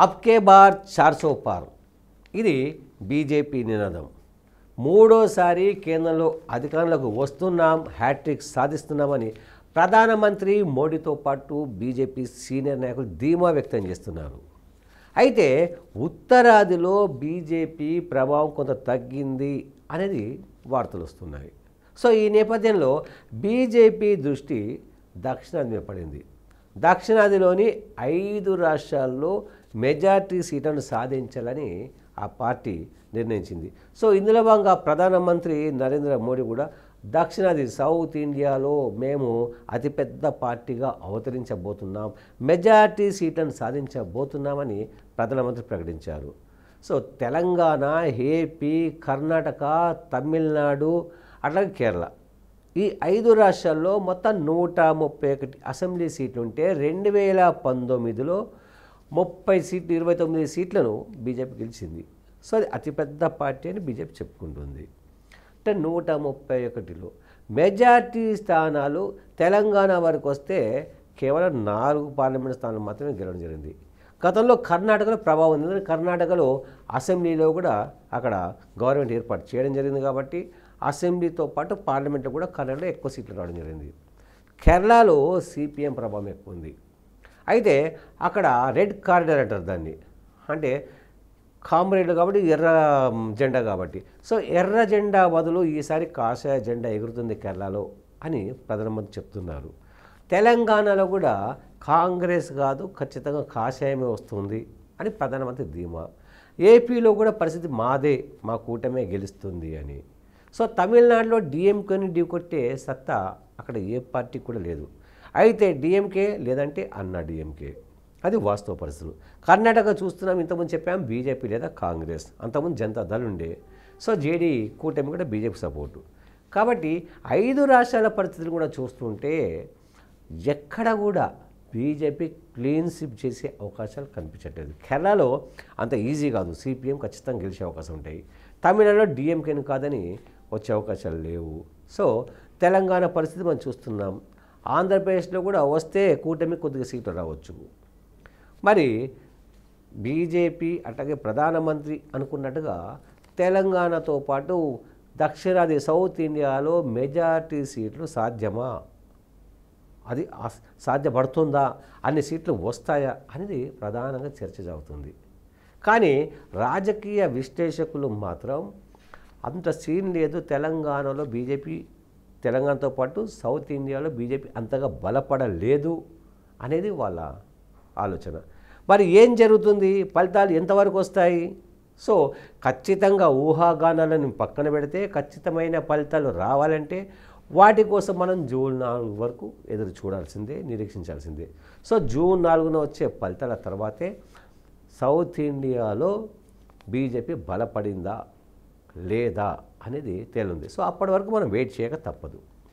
అబ్కే bar 400 పార్ ఇది BJP నినాదం. మూడోసారి కేంద్రంలో అధికారంలోకి వస్తున్నాం, హ్యాట్రిక్ సాధిస్తున్నామని ప్రధానమంత్రి మోడీతో పాటు బీజేపీ సీనియర్ నాయకులు ధీమా వ్యక్తం చేస్తున్నారు. అయితే ఉత్తరాదిలో బీజేపీ ప్రభావం కొంత తగ్గింది అనేది వార్తలు వస్తున్నాయి. సో ఈ నేపథ్యంలో బీజేపీ దృష్టి దక్షిణాది మీద పడింది. దక్షిణాదిలోని 5 రాష్ట్రాల్లో మెజార్టీ సీట్లను సాధించాలని ఆ పార్టీ నిర్ణయించింది. సో ఇందులో భాగంగా ప్రధానమంత్రి నరేంద్ర మోడీ కూడా దక్షిణాది సౌత్ ఇండియాలో మేము అతిపెద్ద పార్టీగా అవతరించబోతున్నాం, మెజార్టీ సీట్లను సాధించబోతున్నామని ప్రధానమంత్రి ప్రకటించారు. సో తెలంగాణ, ఏపీ, కర్ణాటక, తమిళనాడు అట్లాగే కేరళ ఈ 5 రాష్ట్రాల్లో మొత్తం 131 అసెంబ్లీ సీట్లు ఉంటే 2019లో 29 సీట్లను బీజేపీ గెలిచింది. సో అది అతిపెద్ద పార్టీ అని బీజేపీ చెప్పుకుంటుంది. అంటే 131లో మెజార్టీ స్థానాలు తెలంగాణ వరకు వస్తే కేవలం 4 పార్లమెంట్ స్థానాలు మాత్రమే గెలవడం జరిగింది. గతంలో కర్ణాటకలో ప్రభావం ఉంది. కర్ణాటకలో అసెంబ్లీలో కూడా అక్కడ గవర్నమెంట్ ఏర్పాటు చేయడం జరిగింది కాబట్టి అసెంబ్లీతో పాటు పార్లమెంట్లో కూడా కర్ణాటకలో ఎక్కువ సీట్లు రావడం జరిగింది. కేరళలో సిపిఎం ప్రభావం ఎక్కువ ఉంది. అయితే అక్కడ రెడ్ కారిడార్ అంటారు దాన్ని, అంటే కామ్రేడ్లు కాబట్టి ఎర్ర జెండా కాబట్టి. సో ఎర్ర జెండా బదులు ఈసారి కాషాయ జెండా ఎగురుతుంది కేరళలో అని ప్రధానమంత్రి చెప్తున్నారు. తెలంగాణలో కూడా కాంగ్రెస్ కాదు, ఖచ్చితంగా కాషాయమే వస్తుంది అని ప్రధానమంత్రి ధీమా. ఏపీలో కూడా పరిస్థితి మాదే, మా కూటమే గెలుస్తుంది అని. సో తమిళనాడులో డిఎంకేని ఢీకొట్టే సత్తా అక్కడ ఏ పార్టీ కూడా లేదు. అయితే డిఎంకే లేదంటే అన్నా డిఎంకే, అది వాస్తవ పరిస్థితులు. కర్ణాటక చూస్తున్నాం, ఇంతకుముందు చెప్పాం బీజేపీ లేదా కాంగ్రెస్, అంతకుముందు జనతాదళ్ ఉండే. సో జేడీ కూటమి కూడా బీజేపీ సపోర్టు. కాబట్టి 5 రాష్ట్రాల పరిస్థితులు కూడా చూస్తుంటే ఎక్కడ కూడా బీజేపీ క్లీన్ స్వీప్ చేసే అవకాశాలు కనిపించట్లేదు. కేరళలో అంత ఈజీ కాదు, సిపిఎం ఖచ్చితంగా గెలిచే అవకాశం ఉంటాయి. తమిళనాడులో డిఎంకేని కాదని వచ్చే అవకాశాలు లేవు. సో తెలంగాణ పరిస్థితి మనం చూస్తున్నాం. ఆంధ్రప్రదేశ్లో కూడా వస్తే కూటమి కొద్దిగా సీట్లు రావచ్చు. మరి బీజేపీ అట్లాగే ప్రధానమంత్రి అనుకున్నట్టుగా తెలంగాణతో పాటు దక్షిణాది సౌత్ ఇండియాలో మెజార్టీ సీట్లు సాధ్యమా, అది సాధ్యపడుతుందా, అన్ని సీట్లు వస్తాయా అనేది ప్రధానంగా చర్చ జరుగుతుంది. కానీ రాజకీయ విశ్లేషకులు మాత్రం అంత సీన్ లేదు, తెలంగాణలో బీజేపీ, తెలంగాణతో పాటు సౌత్ ఇండియాలో బీజేపీ అంతగా బలపడలేదు అనేది వాళ్ళ ఆలోచన. మరి ఏం జరుగుతుంది, ఫలితాలు ఎంతవరకు వస్తాయి? సో ఖచ్చితంగా ఊహాగానాలను పక్కన పెడితే ఖచ్చితమైన ఫలితాలు రావాలంటే వాటి కోసం మనం జూన్ 4 వరకు ఎదురు చూడాల్సిందే, నిరీక్షించాల్సిందే. సో జూన్ 4న వచ్చే ఫలితాల తర్వాతే సౌత్ ఇండియాలో బీజేపీ బలపడిందా లేదా అనేది తేలుంది. సో అప్పటి వరకు మనం వెయిట్ చేయక తప్పదు.